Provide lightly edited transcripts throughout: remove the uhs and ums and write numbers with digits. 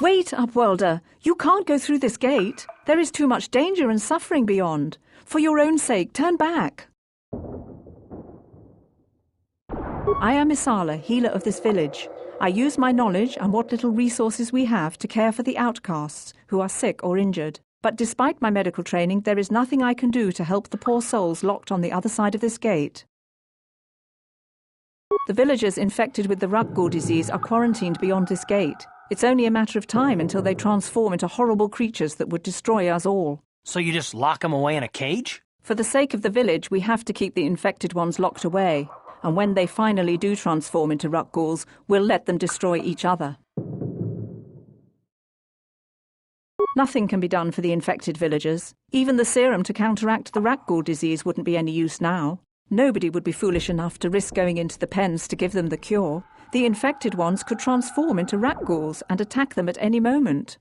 Wait, Upworlder! You can't go through this gate. There is too much danger and suffering beyond. For your own sake, turn back. I am Isala, healer of this village. I use my knowledge and what little resources we have to care for the outcasts who are sick or injured. But despite my medical training, there is nothing I can do to help the poor souls locked on the other side of this gate. The villagers infected with the Rakghoul disease are quarantined beyond this gate. It's only a matter of time until they transform into horrible creatures that would destroy us all. So you just lock them away in a cage? For the sake of the village, we have to keep the infected ones locked away. And when they finally do transform into Rakghouls, we'll let them destroy each other. Nothing can be done for the infected villagers. Even the serum to counteract the Rakghoul disease wouldn't be any use now. Nobody would be foolish enough to risk going into the pens to give them the cure. The infected ones could transform into Rakghouls and attack them at any moment.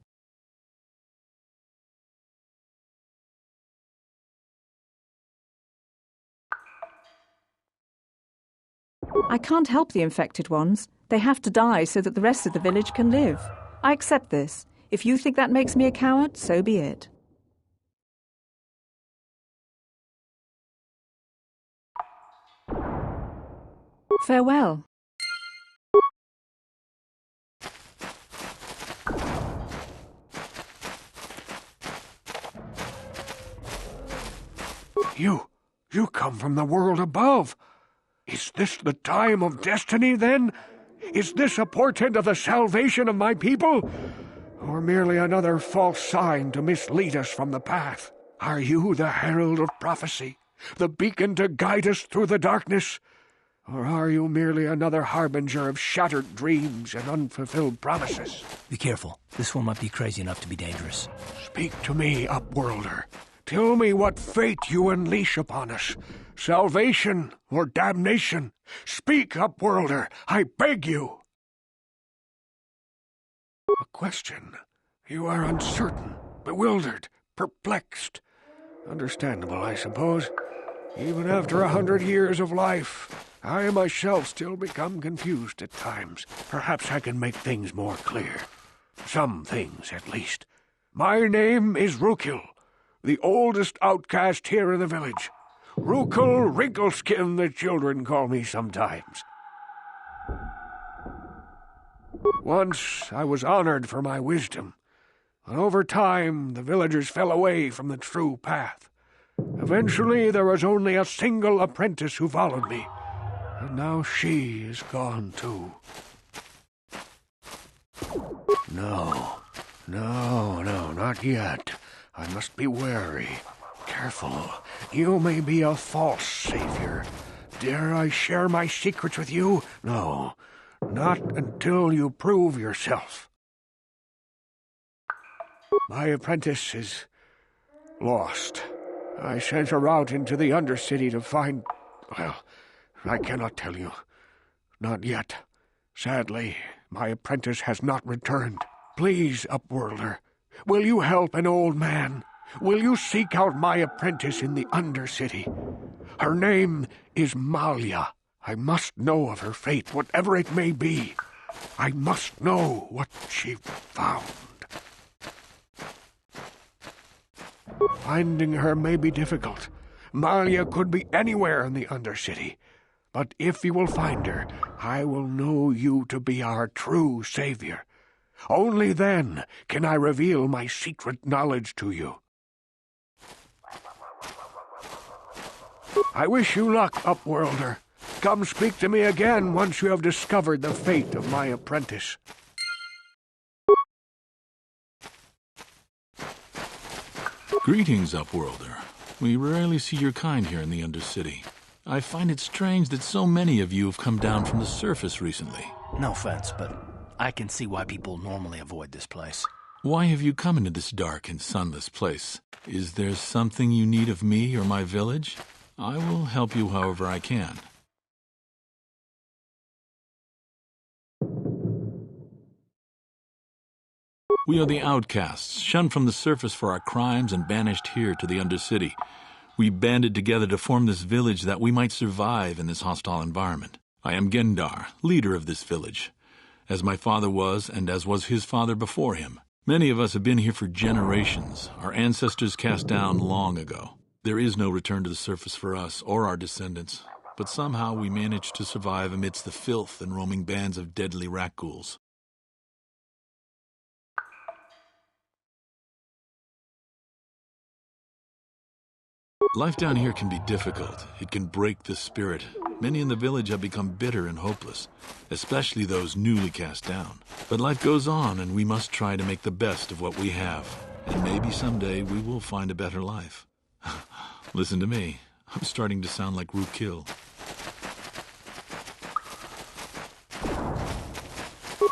I can't help the infected ones. They have to die so that the rest of the village can live. I accept this. If you think that makes me a coward, so be it. Farewell. You come from the world above. Is this the time of destiny, then? Is this a portent of the salvation of my people? Or merely another false sign to mislead us from the path? Are you the herald of prophecy, the beacon to guide us through the darkness? Or are you merely another harbinger of shattered dreams and unfulfilled promises? Be careful. This one might be crazy enough to be dangerous. Speak to me, Upworlder. Tell me what fate you unleash upon us. Salvation or damnation? Speak, Upworlder, I beg you. A question. You are uncertain, bewildered, perplexed. Understandable, I suppose. Even after 100 years of life, I myself still become confused at times. Perhaps I can make things more clear. Some things, at least. My name is Rakghouls, the oldest outcast here in the village. Rakghoul Wrinkleskin, the children call me sometimes. Once I was honored for my wisdom, but over time the villagers fell away from the true path. Eventually there was only a single apprentice who followed me, and now she is gone too. No, not yet. I must be wary. Careful. You may be a false savior. Dare I share my secrets with you? No, not until you prove yourself. My apprentice is lost. I sent her out into the Undercity to find... Well, I cannot tell you. Not yet. Sadly, my apprentice has not returned. Please, Upworlder, will you help an old man? Will you seek out my apprentice in the Undercity? Her name is Malia. I must know of her fate, whatever it may be. I must know what she found. Finding her may be difficult. Malia could be anywhere in the Undercity. But if you will find her, I will know you to be our true savior. Only then can I reveal my secret knowledge to you. I wish you luck, Upworlder. Come speak to me again once you have discovered the fate of my apprentice. Greetings, Upworlder. We rarely see your kind here in the Undercity. I find it strange that so many of you have come down from the surface recently. No offense, but I can see why people normally avoid this place. Why have you come into this dark and sunless place? Is there something you need of me or my village? I will help you however I can. We are the outcasts, shunned from the surface for our crimes and banished here to the Undercity. We banded together to form this village that we might survive in this hostile environment. I am Gendar, leader of this village, as my father was and as was his father before him. Many of us have been here for generations, our ancestors cast down long ago. There is no return to the surface for us or our descendants, but somehow we managed to survive amidst the filth and roaming bands of deadly Rakghouls. Life down here can be difficult. It can break the spirit. Many in the village have become bitter and hopeless, especially those newly cast down. But life goes on, and we must try to make the best of what we have. And maybe someday we will find a better life. Listen to me. I'm starting to sound like Rakghouls.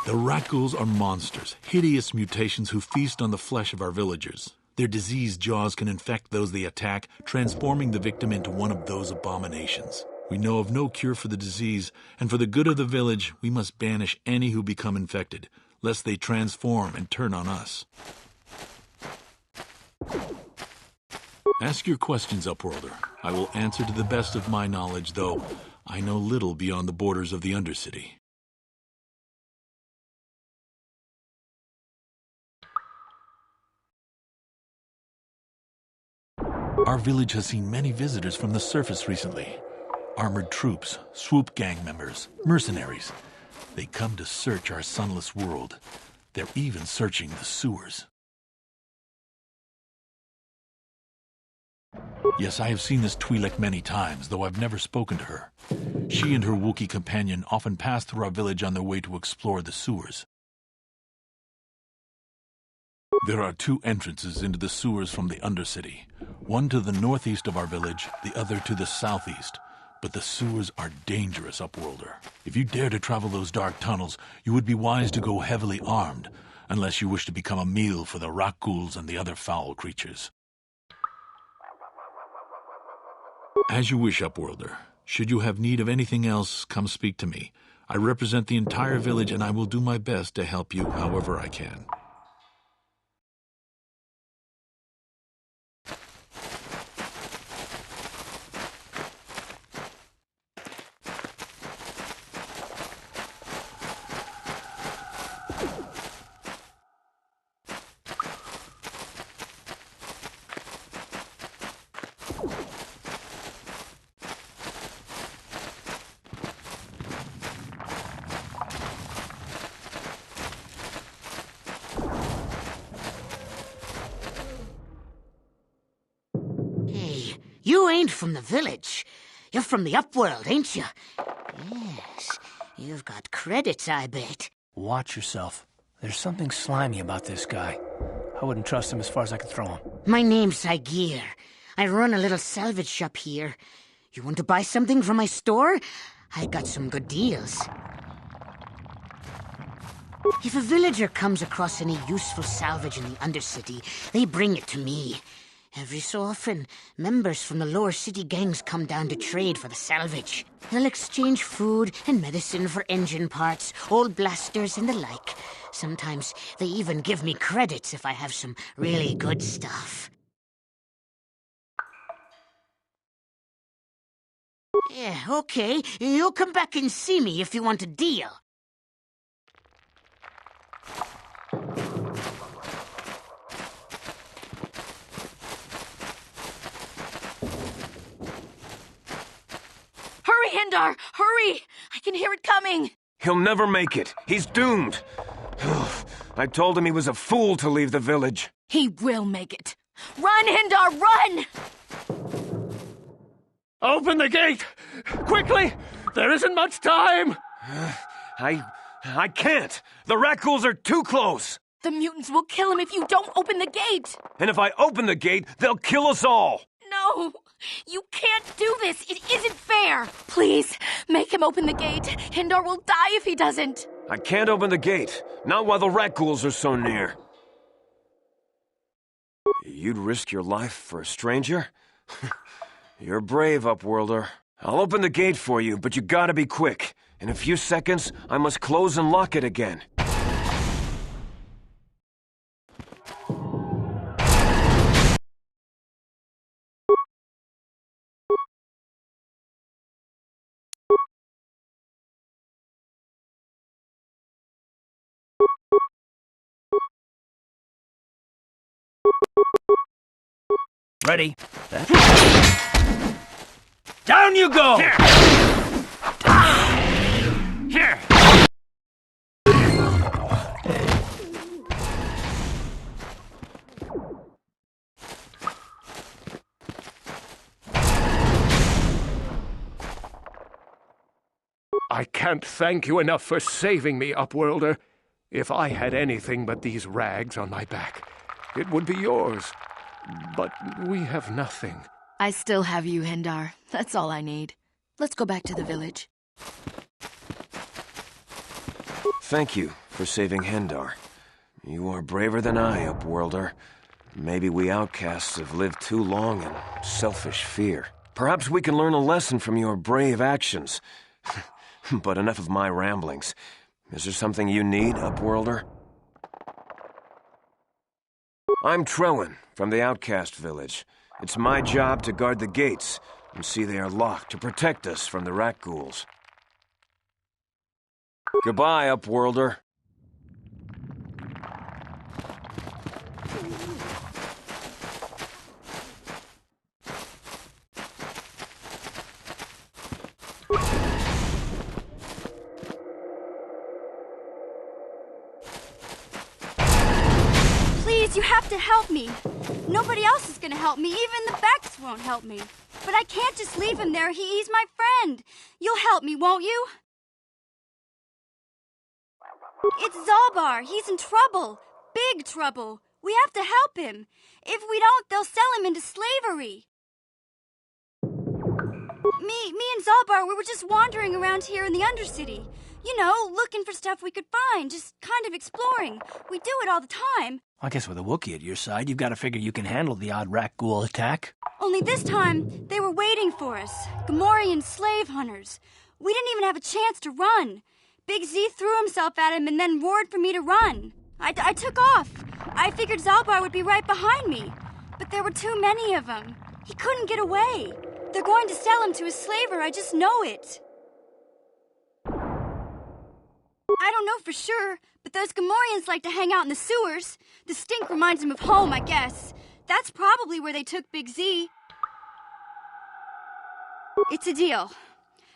The Rakghouls are monsters, hideous mutations who feast on the flesh of our villagers. Their diseased jaws can infect those they attack, transforming the victim into one of those abominations. We know of no cure for the disease, and for the good of the village, we must banish any who become infected, lest they transform and turn on us. Ask your questions, Upworlder. I will answer to the best of my knowledge, though I know little beyond the borders of the Undercity. Our village has seen many visitors from the surface recently. Armored troops, swoop gang members, mercenaries. They come to search our sunless world. They're even searching the sewers. Yes, I have seen this Twi'lek many times, though I've never spoken to her. She and her Wookiee companion often pass through our village on their way to explore the sewers. There are two entrances into the sewers from the Undercity. One to the northeast of our village, the other to the southeast. But the sewers are dangerous, Upworlder. If you dare to travel those dark tunnels, you would be wise to go heavily armed, unless you wish to become a meal for the Rakghouls and the other foul creatures. As you wish, Upworlder. Should you have need of anything else, come speak to me. I represent the entire village, and I will do my best to help you however I can. You ain't from the village. You're from the Upworld, ain't you? Yes, you've got credits, I bet. Watch yourself. There's something slimy about this guy. I wouldn't trust him as far as I could throw him. My name's Saigir. I run a little salvage shop here. You want to buy something from my store? I got some good deals. If a villager comes across any useful salvage in the Undercity, they bring it to me. Every so often, members from the lower city gangs come down to trade for the salvage. They'll exchange food and medicine for engine parts, old blasters and the like. Sometimes they even give me credits if I have some really good stuff. Yeah, okay. You'll come back and see me if you want a deal. Hurry, Hindar! Hurry! I can hear it coming! He'll never make it. He's doomed. I told him he was a fool to leave the village. He will make it. Run, Hindar, run! Open the gate! Quickly! There isn't much time! I can't. The Rakghouls are too close. The mutants will kill him if you don't open the gate! And if I open the gate, they'll kill us all. No! You can't do this! It isn't fair! Please, make him open the gate. Hindar will die if he doesn't. I can't open the gate. Not while the Rakghouls are so near. You'd risk your life for a stranger? You're brave, Upworlder. I'll open the gate for you, but you gotta be quick. In a few seconds, I must close and lock it again. Ready? Down you go! I can't thank you enough for saving me, Upworlder. If I had anything but these rags on my back, it would be yours. But we have nothing. I still have you, Hindar. That's all I need. Let's go back to the village. Thank you for saving Hendar. You are braver than I, Upworlder. Maybe we outcasts have lived too long in selfish fear. Perhaps we can learn a lesson from your brave actions. But enough of my ramblings. Is there something you need, Upworlder? I'm Trellin, from the Outcast Village. It's my job to guard the gates and see they are locked to protect us from the Rakghouls. Goodbye, Upworlder. Please, you have to help me. Nobody else is gonna help me. Even the Becks won't help me. But I can't just leave him there. He's my friend. You'll help me, won't you? It's Zaalbar. He's in trouble. Big trouble. We have to help him. If we don't, they'll sell him into slavery. Me and Zaalbar, we were just wandering around here in the Undercity. You know, looking for stuff we could find, just kind of exploring. We do it all the time. I guess with a Wookiee at your side, you've got to figure you can handle the odd Rakghoul attack. Only this time, they were waiting for us. Gamorrean slave hunters. We didn't even have a chance to run. Big Z threw himself at him and then roared for me to run. I took off. I figured Zaalbar would be right behind me. But there were too many of them. He couldn't get away. They're going to sell him to a slaver, I just know it. I don't know for sure, but those Gamorreans like to hang out in the sewers. The stink reminds them of home, I guess. That's probably where they took Big Z. It's a deal.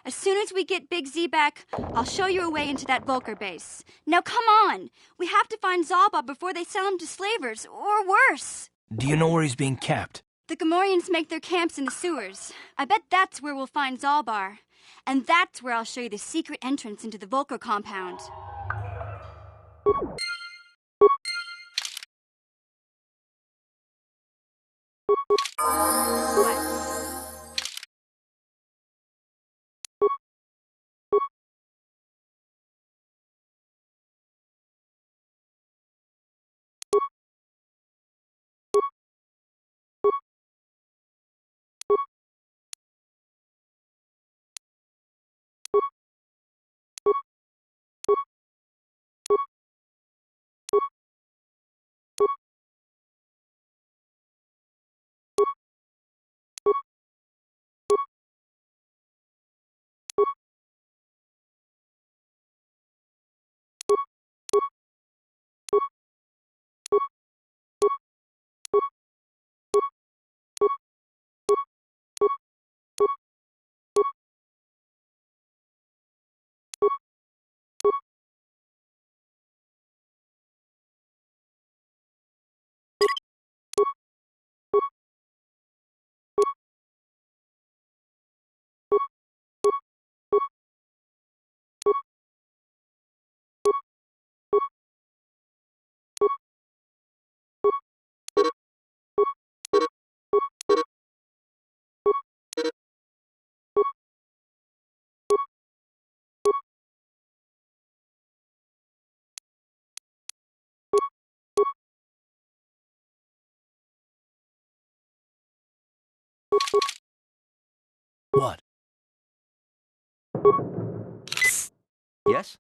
As soon as we get Big Z back, I'll show you a way into that Vulcar base. Now come on! We have to find Zaalbar before they sell him to slavers, or worse. Do you know where he's being kept? The Gamorreans make their camps in the sewers. I bet that's where we'll find Zaalbar. And that's where I'll show you the secret entrance into the Vulcar compound. What? Yes?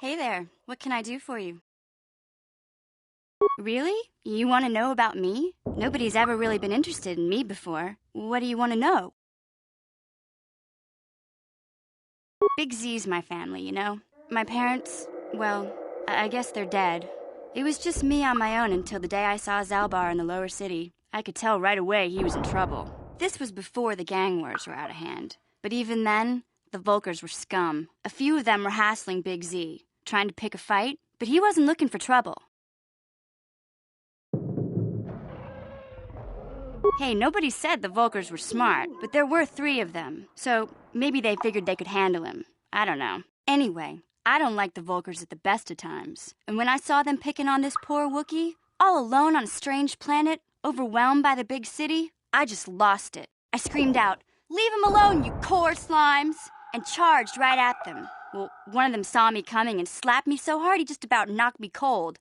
Hey there, what can I do for you? Really? You want to know about me? Nobody's ever really been interested in me before. What do you want to know? Big Z's my family, you know? My parents, well, I guess they're dead. It was just me on my own until the day I saw Zaalbar in the lower city. I could tell right away he was in trouble. This was before the gang wars were out of hand. But even then, the Volkers were scum. A few of them were hassling Big Z, trying to pick a fight, but he wasn't looking for trouble. Hey, nobody said the Volkers were smart, but there were 3 of them, so maybe they figured they could handle him. I don't know. Anyway, I don't like the Volkers at the best of times. And when I saw them picking on this poor Wookiee, all alone on a strange planet, overwhelmed by the big city, I just lost it. I screamed out, "Leave him alone, you core slimes!" and charged right at them. Well, one of them saw me coming and slapped me so hard he just about knocked me cold.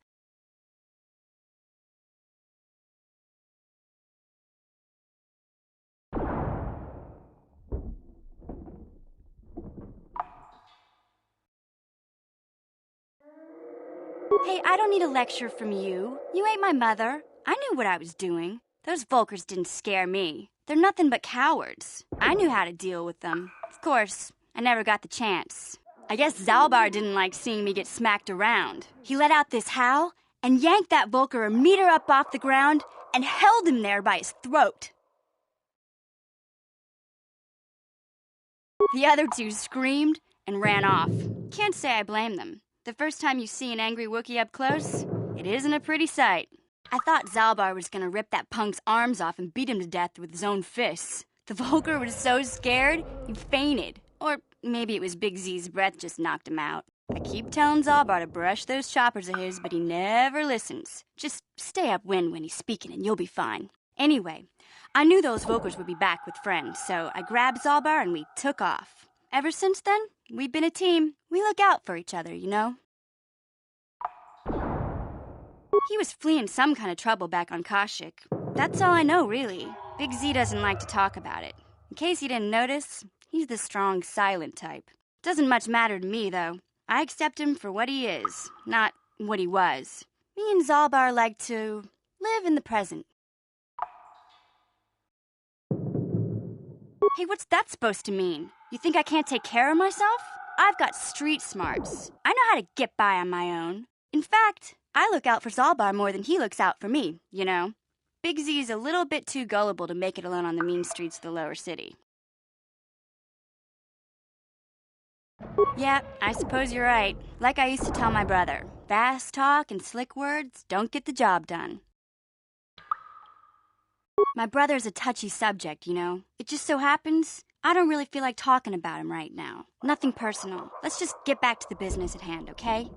Hey, I don't need a lecture from you. You ain't my mother. I knew what I was doing. Those Volkers didn't scare me. They're nothing but cowards. I knew how to deal with them. Of course, I never got the chance. I guess Zaalbar didn't like seeing me get smacked around. He let out this howl and yanked that Volker a meter up off the ground and held him there by his throat. The other 2 screamed and ran off. Can't say I blame them. The first time you see an angry Wookiee up close, it isn't a pretty sight. I thought Zaalbar was gonna rip that punk's arms off and beat him to death with his own fists. The Volker was so scared, he fainted. Or maybe it was Big Z's breath just knocked him out. I keep telling Zaalbar to brush those choppers of his, but he never listens. Just stay upwind when he's speaking and you'll be fine. Anyway, I knew those Volkers would be back with friends, so I grabbed Zaalbar and we took off. Ever since then, we've been a team. We look out for each other, you know? He was fleeing some kind of trouble back on Kashyyyk. That's all I know, really. Big Z doesn't like to talk about it. In case you didn't notice, he's the strong, silent type. Doesn't much matter to me, though. I accept him for what he is, not what he was. Me and Zaalbar like to live in the present. Hey, what's that supposed to mean? You think I can't take care of myself? I've got street smarts. I know how to get by on my own. In fact, I look out for Zaalbar more than he looks out for me, you know? Big Z's a little bit too gullible to make it alone on the mean streets of the lower city. Yeah, I suppose you're right. Like I used to tell my brother, fast talk and slick words don't get the job done. My brother's a touchy subject, you know? It just so happens I don't really feel like talking about him right now. Nothing personal. Let's just get back to the business at hand, okay?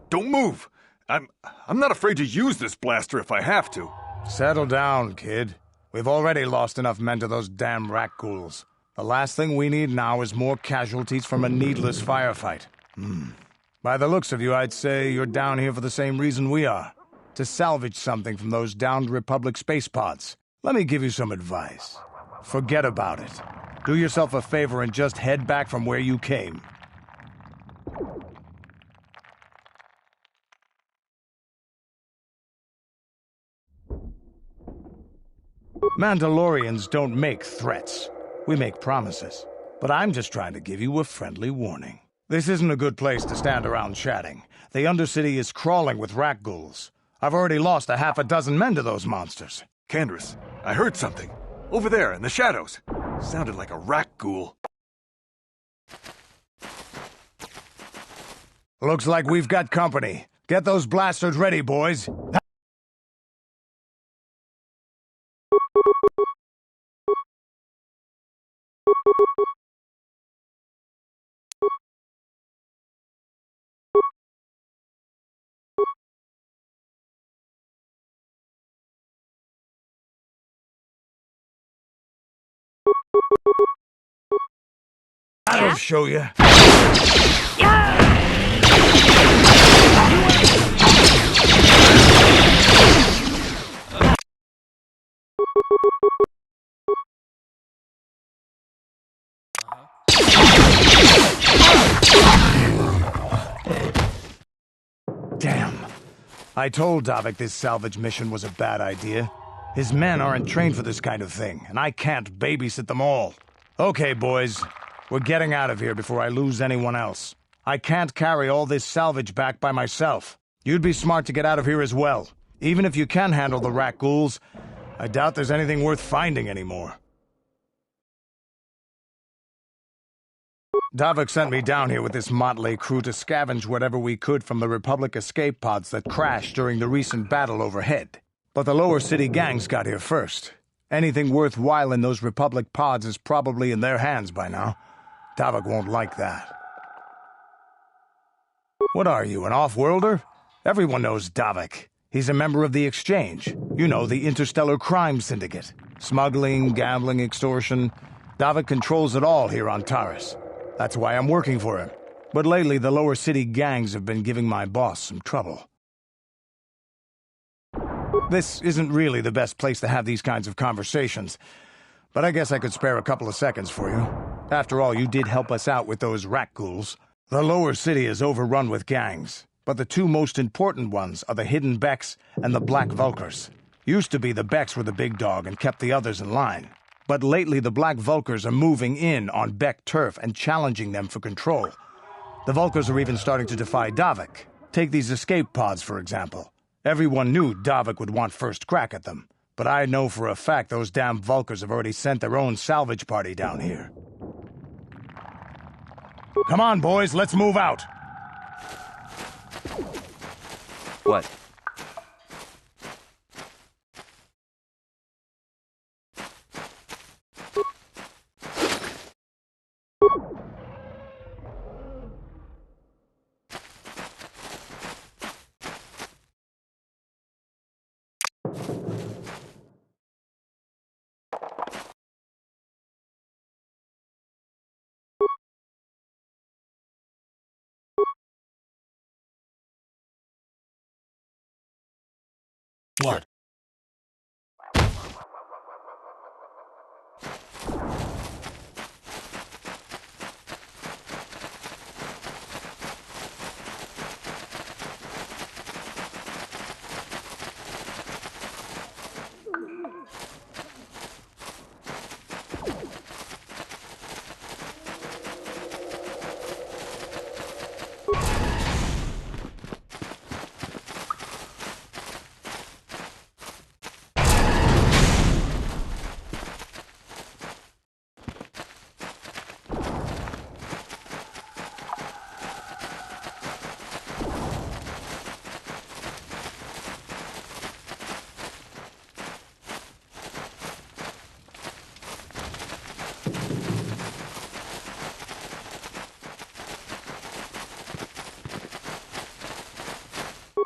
Don't move! I'm not afraid to use this blaster if I have to. Settle down, kid. We've already lost enough men to those damn Rakghouls. The last thing we need now is more casualties from a needless firefight. By the looks of you, I'd say you're down here for the same reason we are. To salvage something from those downed Republic space pods. Let me give you some advice. Forget about it. Do yourself a favor and just head back from where you came. Mandalorians don't make threats. We make promises. But I'm just trying to give you a friendly warning. This isn't a good place to stand around chatting. The Undercity is crawling with Rakghouls. I've already lost a half a dozen men to those monsters. Candace, I heard something. Over there, in the shadows. Sounded like a Rakghoul. Looks like we've got company. Get those blasters ready, boys. I'll show you. Damn. I told Davik this salvage mission was a bad idea. His men aren't trained for this kind of thing, and I can't babysit them all. Okay, boys. We're getting out of here before I lose anyone else. I can't carry all this salvage back by myself. You'd be smart to get out of here as well. Even if you can handle the Rakghouls, I doubt there's anything worth finding anymore. Davik sent me down here with this motley crew to scavenge whatever we could from the Republic escape pods that crashed during the recent battle overhead. But the lower city gangs got here first. Anything worthwhile in those Republic pods is probably in their hands by now. Davik won't like that. What are you, an off-worlder? Everyone knows Davik. He's a member of the Exchange. You know, the interstellar crime syndicate. Smuggling, gambling, extortion. Davik controls it all here on Taris. That's why I'm working for him. But lately, the lower city gangs have been giving my boss some trouble. This isn't really the best place to have these kinds of conversations, but I guess I could spare a couple of seconds for you. After all, you did help us out with those Rakghouls. The lower city is overrun with gangs, but the two most important ones are the Hidden Becks and the Black Vulkars. Used to be the Becks were the big dog and kept the others in line. But lately the Black Vulkars are moving in on Beck turf and challenging them for control. The Vulkars are even starting to defy Davik. Take these escape pods, for example. Everyone knew Davik would want first crack at them. But I know for a fact those damn Vulkars have already sent their own salvage party down here. Come on, boys, let's move out. What? What?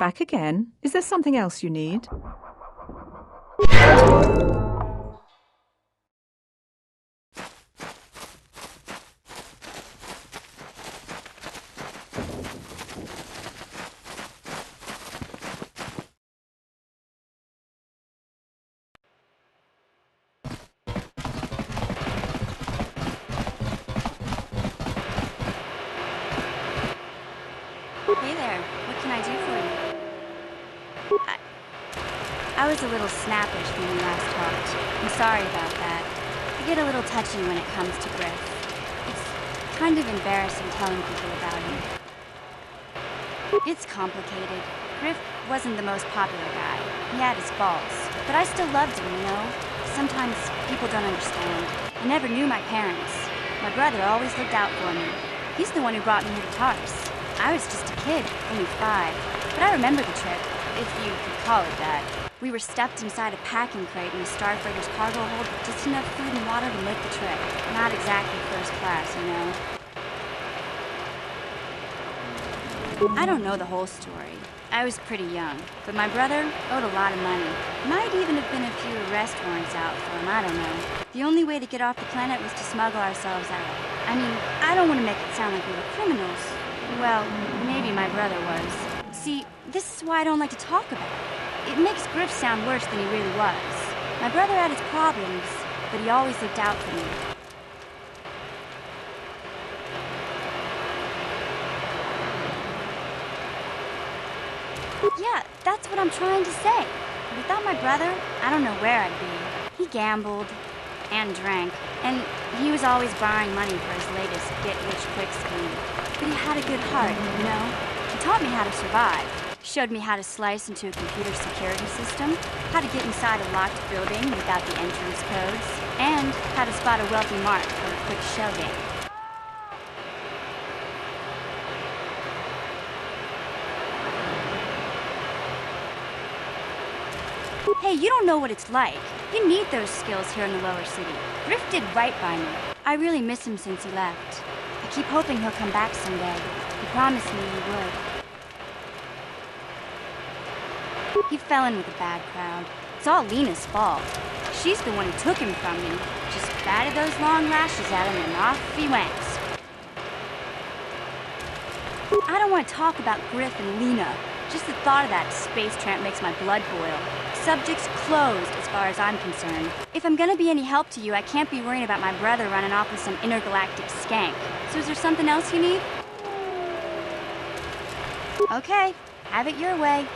Back again? Is there something else you need? Hey there, what can I do for you? I was a little snappish when we last talked. I'm sorry about that. I get a little touchy when it comes to Griff. It's kind of embarrassing telling people about him. It's complicated. Griff wasn't the most popular guy. He had his faults. But I still loved him, you know? Sometimes people don't understand. I never knew my parents. My brother always looked out for me. He's the one who brought me here to Taris. I was just a kid, only 5. But I remember the trip, if you could call it that. We were stuffed inside a packing crate in a Starfreighter's cargo hold with just enough food and water to make the trip. Not exactly first class, you know? I don't know the whole story. I was pretty young, but my brother owed a lot of money. Might even have been a few arrest warrants out for him, I don't know. The only way to get off the planet was to smuggle ourselves out. I mean, I don't want to make it sound like we were criminals. Well, maybe my brother was. See, this is why I don't like to talk about it. It makes Griff sound worse than he really was. My brother had his problems, but he always looked out for me. Yeah, that's what I'm trying to say. Without my brother, I don't know where I'd be. He gambled and drank, and he was always borrowing money for his latest get-rich-quick scheme. But he had a good heart, you know? He taught me how to survive. Showed me how to slice into a computer security system, how to get inside a locked building without the entrance codes, and how to spot a wealthy mark for a quick shell game. Hey, you don't know what it's like. You need those skills here in the lower city. Griff did right by me. I really miss him since he left. I keep hoping he'll come back someday. He promised me he would. He fell in with a bad crowd. It's all Lena's fault. She's the one who took him from me. Just batted those long lashes at him and off he went. I don't want to talk about Griff and Lena. Just the thought of that space tramp makes my blood boil. Subject's closed as far as I'm concerned. If I'm gonna be any help to you, I can't be worrying about my brother running off with some intergalactic skank. So is there something else you need? Okay, have it your way.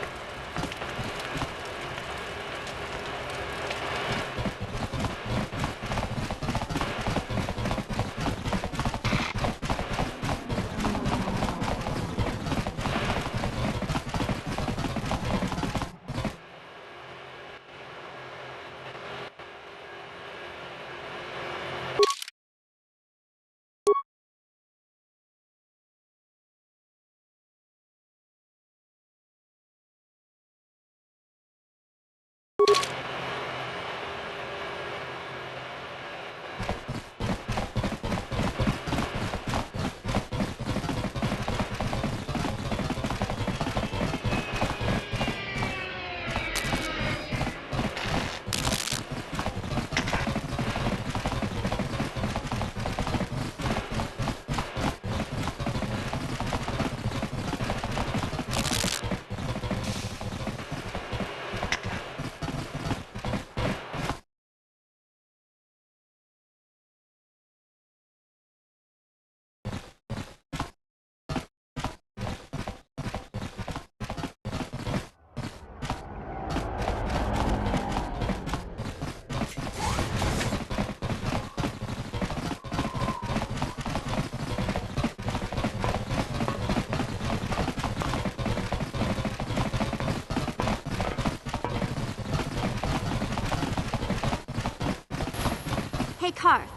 Hey, Karth,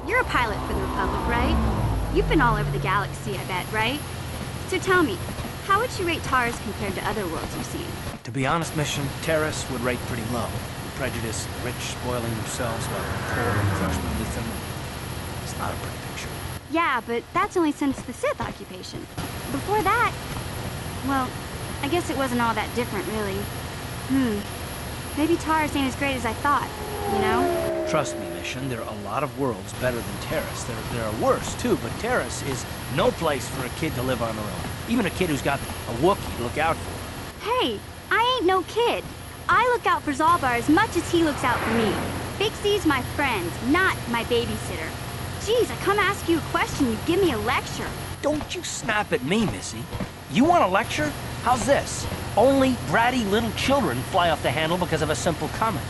you're a pilot for the Republic, right? You've been all over the galaxy, I bet, right? So tell me, how would you rate Taris compared to other worlds you've seen? To be honest, Mission, Taris would rate pretty low. Prejudice, the rich spoiling themselves while the poor and crushed beneath them. It's not a pretty picture. Yeah, but that's only since the Sith occupation. Before that, well, I guess it wasn't all that different, really. Maybe Taris ain't as great as I thought, you know? Trust me, Mission, there are a lot of worlds better than Taris. There are worse, too, but Taris is no place for a kid to live on their own. Even a kid who's got a Wookiee to look out for. Hey, I ain't no kid. I look out for Zaalbar as much as he looks out for me. Big C's my friend, not my babysitter. Geez, I come ask you a question, you give me a lecture. Don't you snap at me, Missy. You want a lecture? How's this? Only bratty little children fly off the handle because of a simple comment.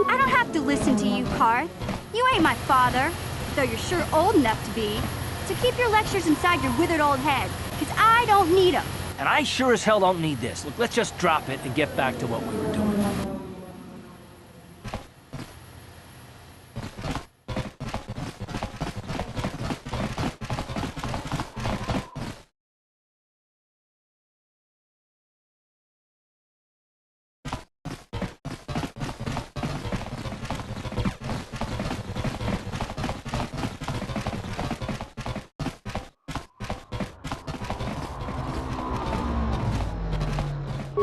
I don't have to listen to you, Karth. You ain't my father, though you're sure old enough to be. So keep your lectures inside your withered old head. because I don't need them. And I sure as hell don't need this. Look, let's just drop it and get back to what we were doing.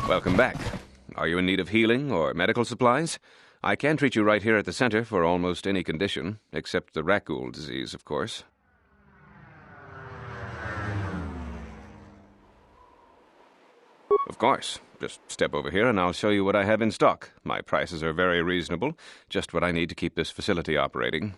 Welcome back. Are you in need of healing or medical supplies? I can treat you right here at the center for almost any condition, except the Rakghoul disease, of course. Of course. Just step over here and I'll show you what I have in stock. My prices are very reasonable, just what I need to keep this facility operating.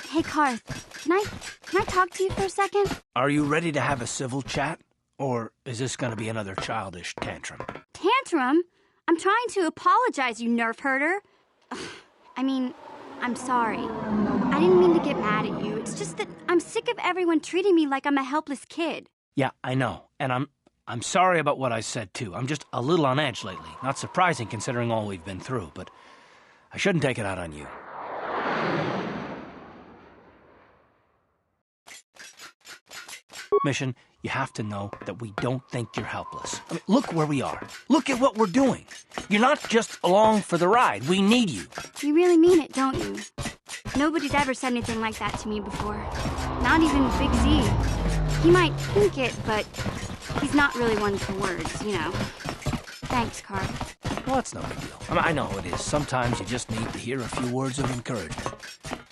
Hey, Karth, can I talk to you for a second? Are you ready to have a civil chat? Or is this gonna be another childish tantrum? Tantrum? I'm trying to apologize, you nerf herder. I mean, I'm sorry. I didn't mean to get mad at you. It's just that I'm sick of everyone treating me like I'm a helpless kid. Yeah, I know. And I'm sorry about what I said, too. I'm just a little on edge lately. Not surprising considering all we've been through, but I shouldn't take it out on you. Mission, you have to know that we don't think you're helpless. I mean, look where we are. Look at what we're doing. You're not just along for the ride. We need you. You really mean it, don't you? Nobody's ever said anything like that to me before. Not even Big Z. He might think it, but he's not really one for words, you know. Thanks, Carl. Well, that's no big deal. I know it is. Sometimes you just need to hear a few words of encouragement.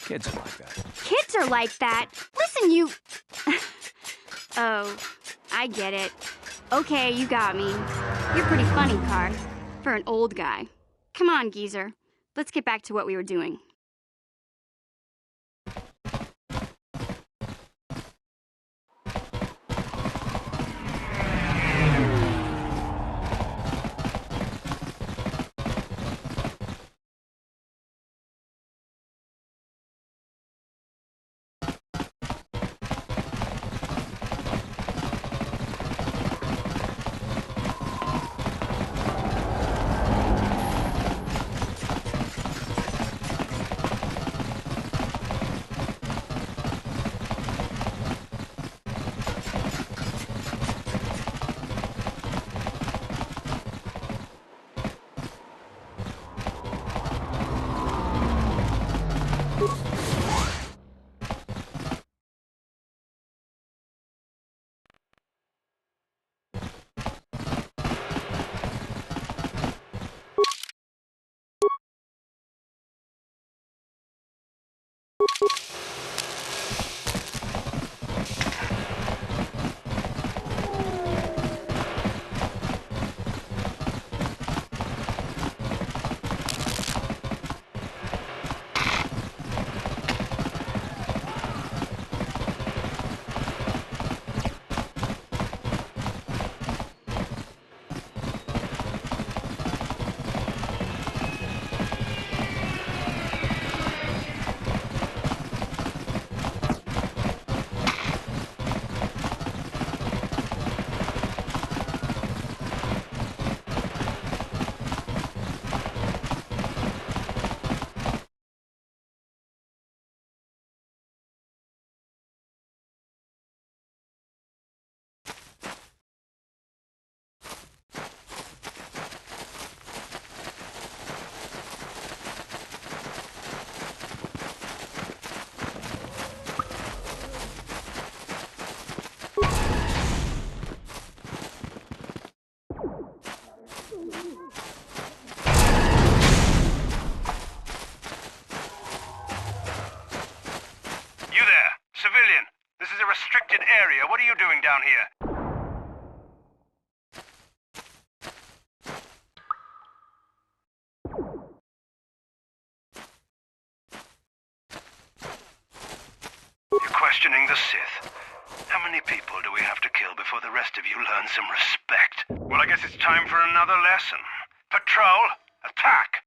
Kids are like that. Kids are like that? Listen, you... Oh, I get it. Okay, you got me. You're pretty funny, Karth, for an old guy. Come on, geezer. Let's get back to what we were doing. area. What are you doing down here? You're questioning the Sith. How many people do we have to kill before the rest of you learn some respect? Well, I guess it's time for another lesson. Patrol, attack!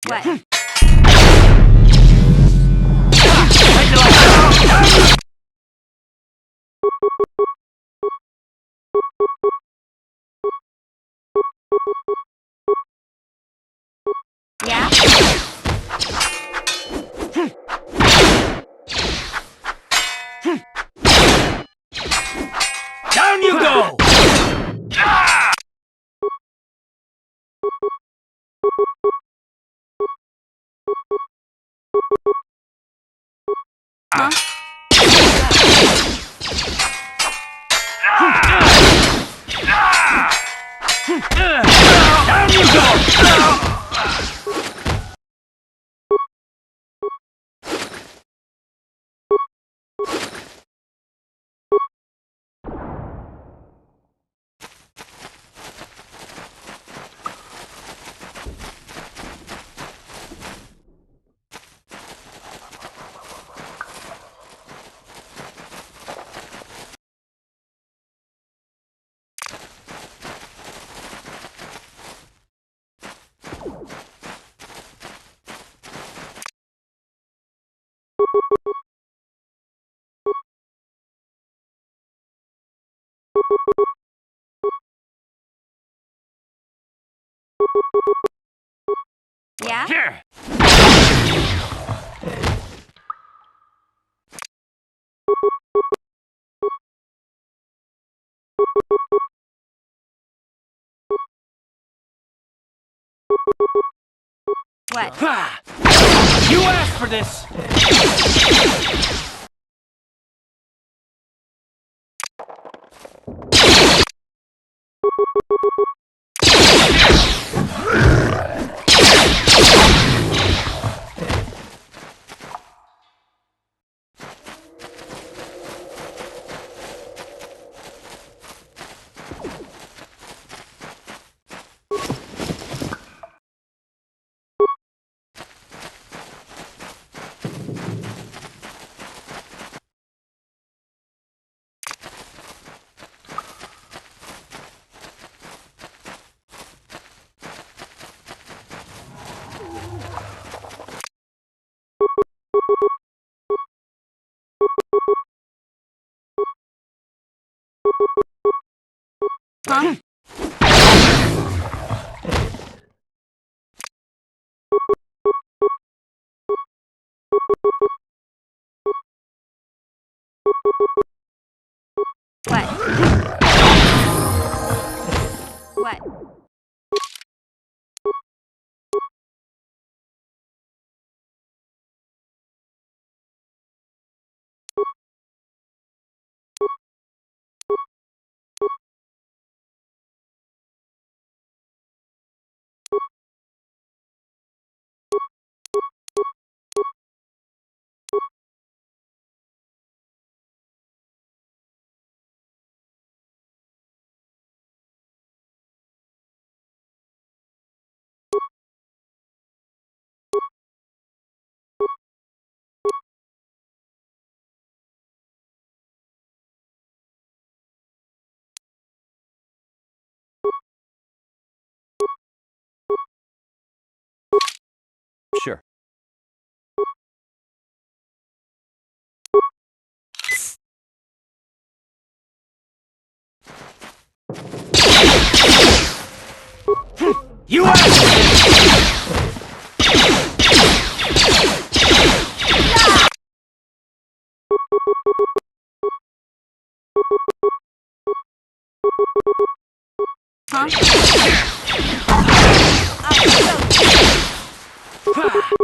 What? Yeah? Down you go! Huh? Down you go! Yeah? Here! What? Ah! You asked for this! Huh? What? What? Sure. You asked! Huh? Let's go!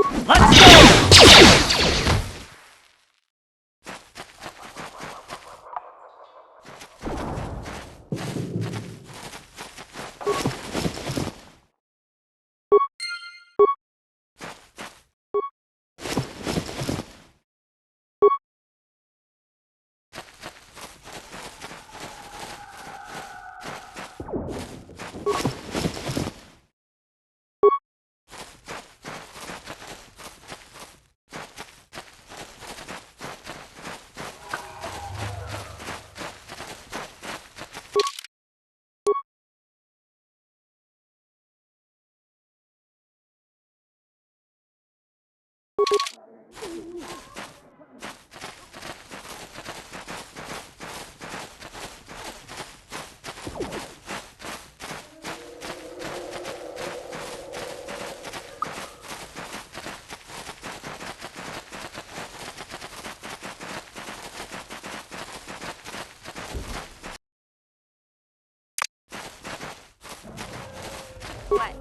What?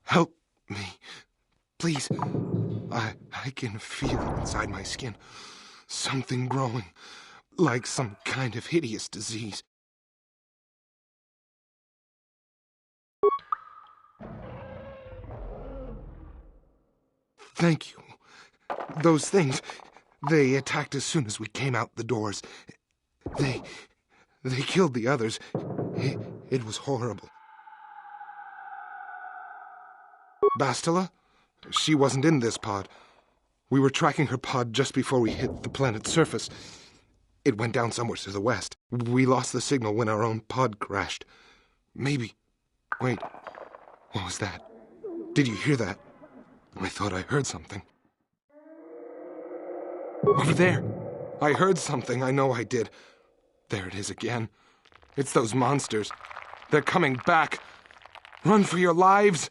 Help me. Please. I can feel it inside my skin. Something growing. Like some kind of hideous disease. Thank you. Those things, they attacked as soon as we came out the doors. They killed the others. It was horrible. Bastila? She wasn't in this pod. We were tracking her pod just before we hit the planet's surface. It went down somewhere to the west. We lost the signal when our own pod crashed. Maybe... Wait. What was that? Did you hear that? I thought I heard something. Over there! I heard something, I know I did. There it is again. It's those monsters. They're coming back. Run for your lives!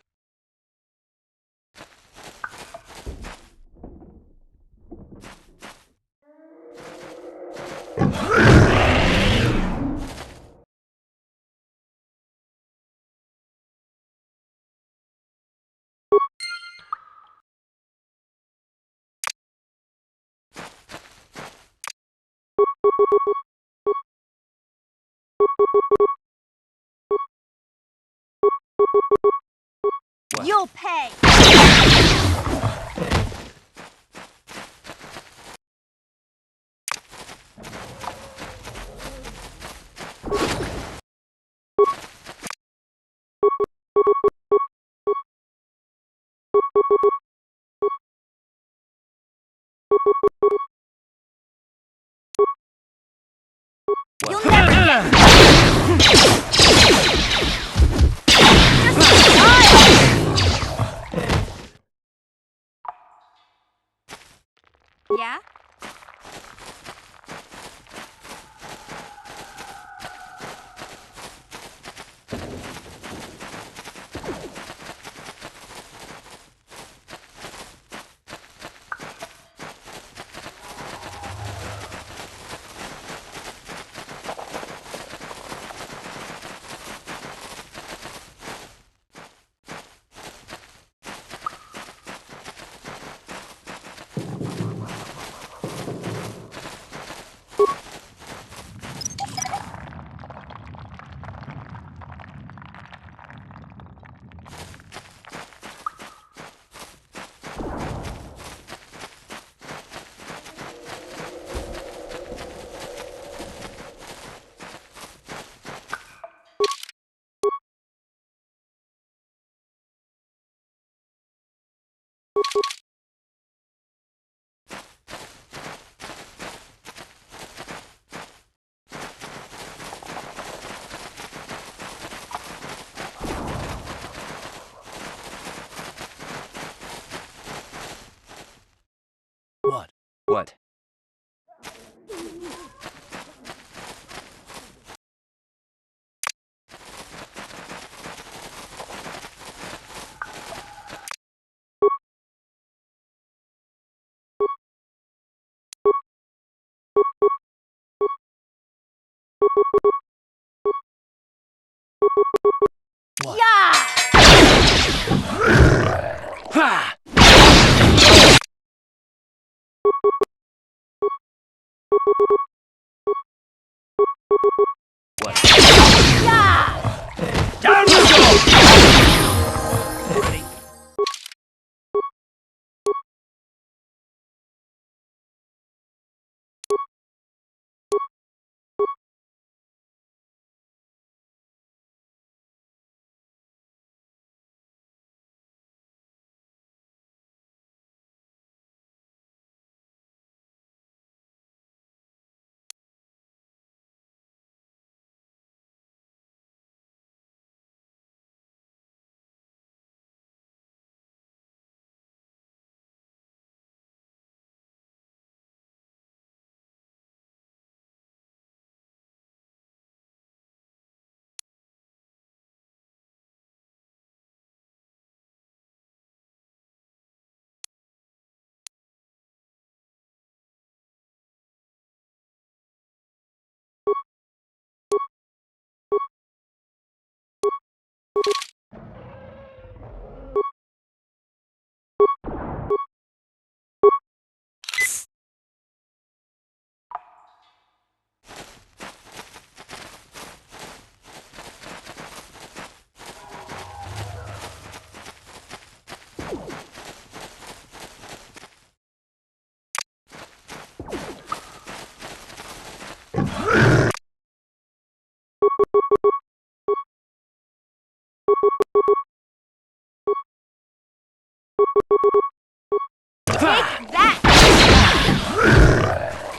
You'll pay! You'll never get me! Yeah? What? What? Yeah! Ha! What? Yeah! Down we go! Ready? Take that!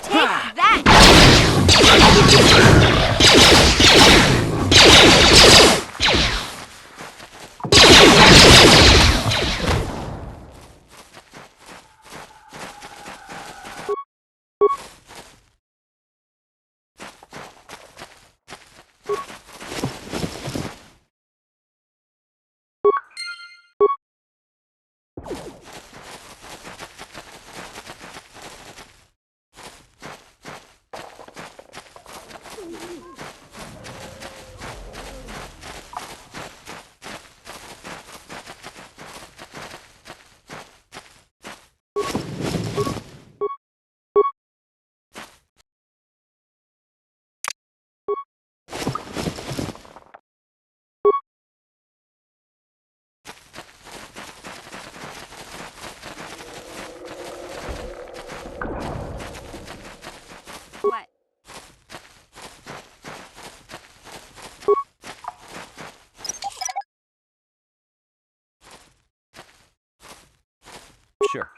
Take that! What? Sure.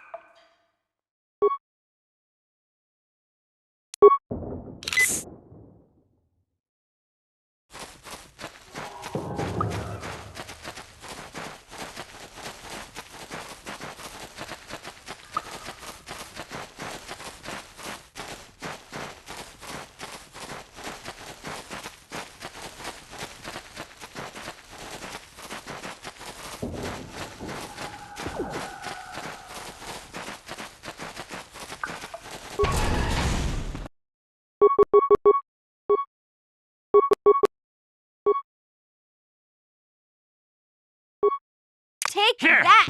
Take Here. that!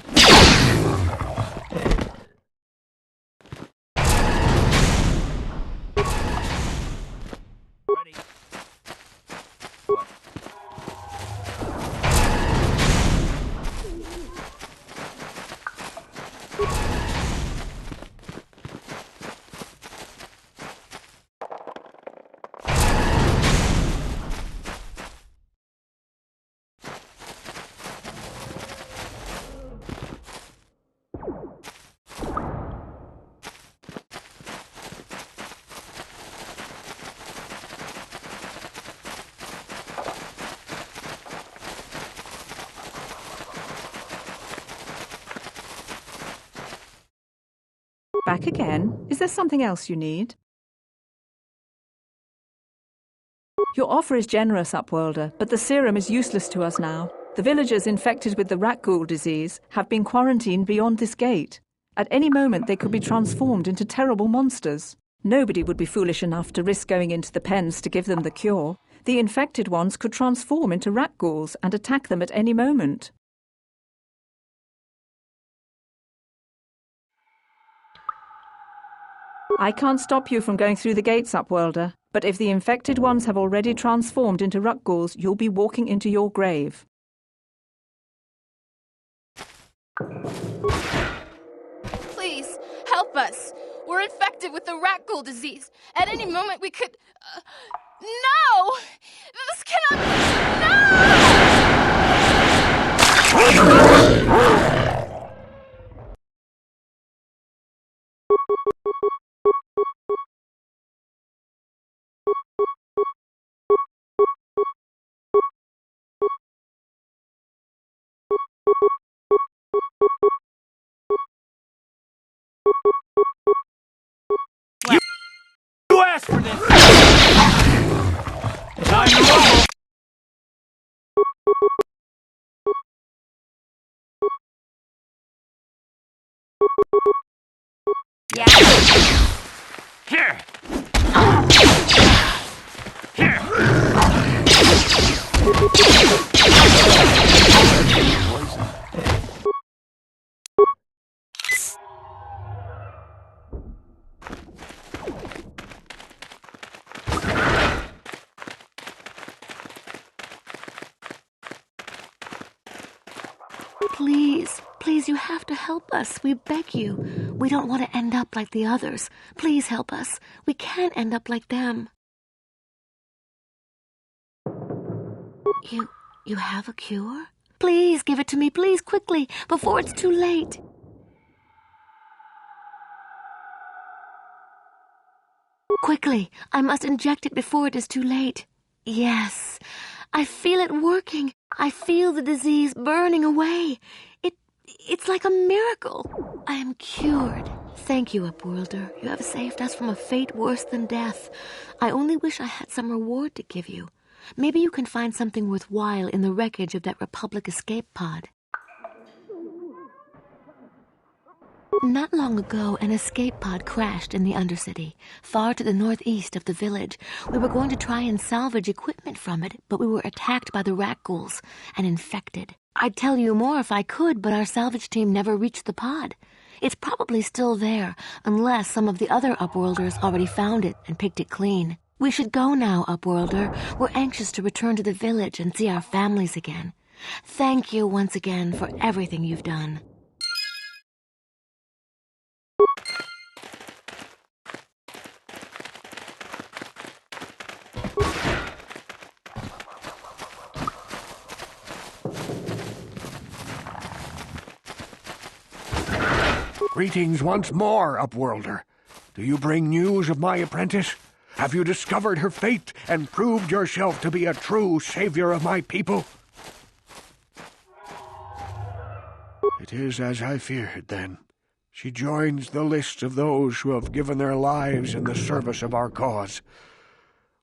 Ready? What? Back again? Is there something else you need? Your offer is generous, Upworlder, but the serum is useless to us now. The villagers infected with the Rakghoul disease have been quarantined beyond this gate. At any moment they could be transformed into terrible monsters. Nobody would be foolish enough to risk going into the pens to give them the cure. The infected ones could transform into Rakghouls and attack them at any moment. I can't stop you from going through the gates, Upworlder, but if the infected ones have already transformed into Rakghouls, you'll be walking into your grave. Please, help us. We're infected with the Rakghoul disease. At any moment we could... No! This cannot... No! You asked for this! Time to roll! Yeah. Here! Here! Please, you have to help us. We beg you. We don't want to end up like the others. Please help us. We can't end up like them. You have a cure? Please give it to me, please, quickly, before it's too late. Quickly, I must inject it before it is too late. Yes, I feel it working. I feel the disease burning away. It's like a miracle. I am cured. Thank you, Upworlder. You have saved us from a fate worse than death. I only wish I had some reward to give you. Maybe you can find something worthwhile in the wreckage of that Republic escape pod. Not long ago, an escape pod crashed in the Undercity, far to the northeast of the village. We were going to try and salvage equipment from it, but we were attacked by the Rakghouls and infected. I'd tell you more if I could, but our salvage team never reached the pod. It's probably still there, unless some of the other Upworlders already found it and picked it clean. We should go now, Upworlder. We're anxious to return to the village and see our families again. Thank you once again for everything you've done. Greetings once more, Upworlder. Do you bring news of my apprentice? Have you discovered her fate and proved yourself to be a true savior of my people? It is as I feared, then. She joins the list of those who have given their lives in the service of our cause.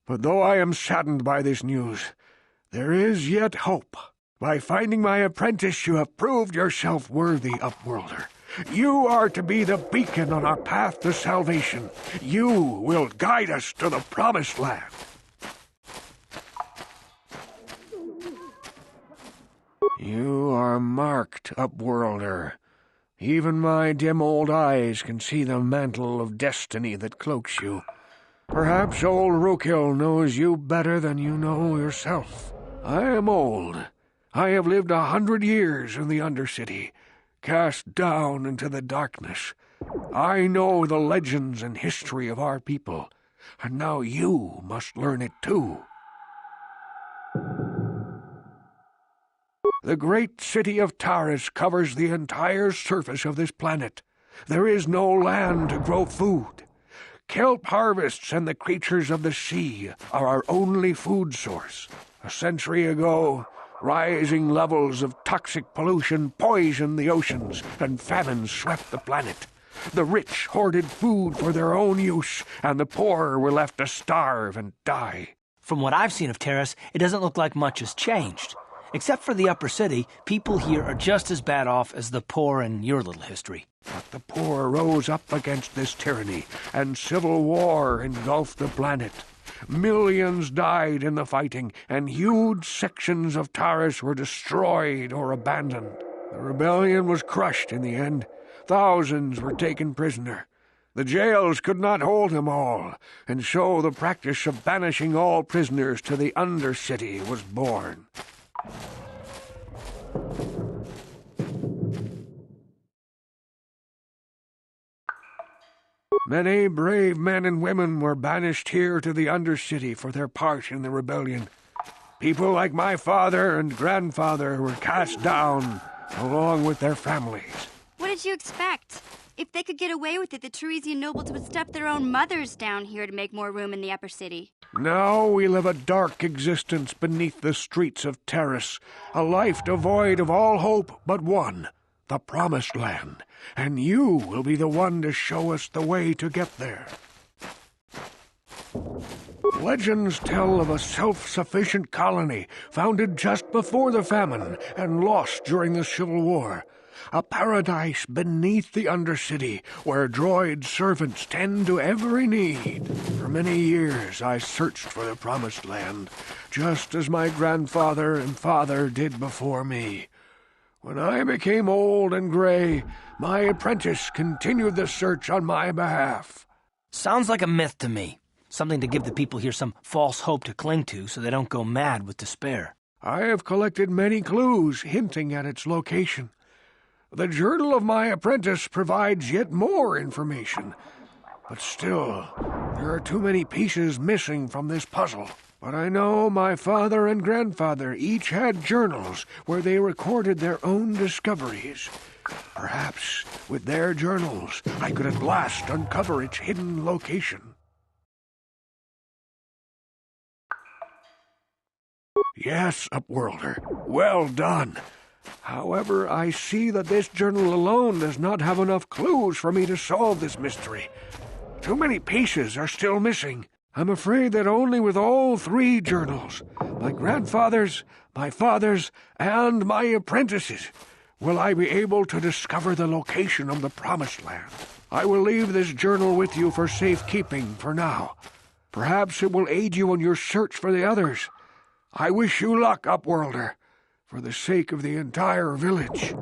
But though I am saddened by this news, there is yet hope. By finding my apprentice, you have proved yourself worthy, Upworlder. You are to be the beacon on our path to salvation. You will guide us to the promised land. You are marked, Upworlder. Even my dim old eyes can see the mantle of destiny that cloaks you. Perhaps old Rakghouls knows you better than you know yourself. I am old. I have lived 100 years in the Undercity, cast down into the darkness. I know the legends and history of our people, and now you must learn it too. The great city of Taris covers the entire surface of this planet. There is no land to grow food. Kelp harvests and the creatures of the sea are our only food source. A century ago, rising levels of toxic pollution poisoned the oceans, and famine swept the planet. The rich hoarded food for their own use, and the poor were left to starve and die. From what I've seen of Taris, it doesn't look like much has changed. Except for the upper city, people here are just as bad off as the poor in your little history. But the poor rose up against this tyranny, and civil war engulfed the planet. Millions died in the fighting, and huge sections of Taris were destroyed or abandoned. The rebellion was crushed in the end. Thousands were taken prisoner. The jails could not hold them all, and so the practice of banishing all prisoners to the Undercity was born. Many brave men and women were banished here to the Undercity for their part in the rebellion. People like my father and grandfather were cast down, along with their families. What did you expect? If they could get away with it, the Tarisian nobles would step their own mothers down here to make more room in the upper city. Now we live a dark existence beneath the streets of Taris, a life devoid of all hope but one, the Promised Land, and you will be the one to show us the way to get there. Legends tell of a self-sufficient colony founded just before the famine and lost during the Civil War. A paradise beneath the Undercity where droid servants tend to every need. For many years I searched for the Promised Land, just as my grandfather and father did before me. When I became old and gray, my apprentice continued the search on my behalf. Sounds like a myth to me. Something to give the people here some false hope to cling to so they don't go mad with despair. I have collected many clues hinting at its location. The journal of my apprentice provides yet more information. But still, there are too many pieces missing from this puzzle. But I know my father and grandfather each had journals where they recorded their own discoveries. Perhaps, with their journals, I could at last uncover its hidden location. Yes, Upworlder, well done. However, I see that this journal alone does not have enough clues for me to solve this mystery. Too many pieces are still missing. I'm afraid that only with all three journals, my grandfather's, my father's, and my apprentice's, will I be able to discover the location of the Promised Land. I will leave this journal with you for safekeeping for now. Perhaps it will aid you in your search for the others. I wish you luck, Upworlder, for the sake of the entire village.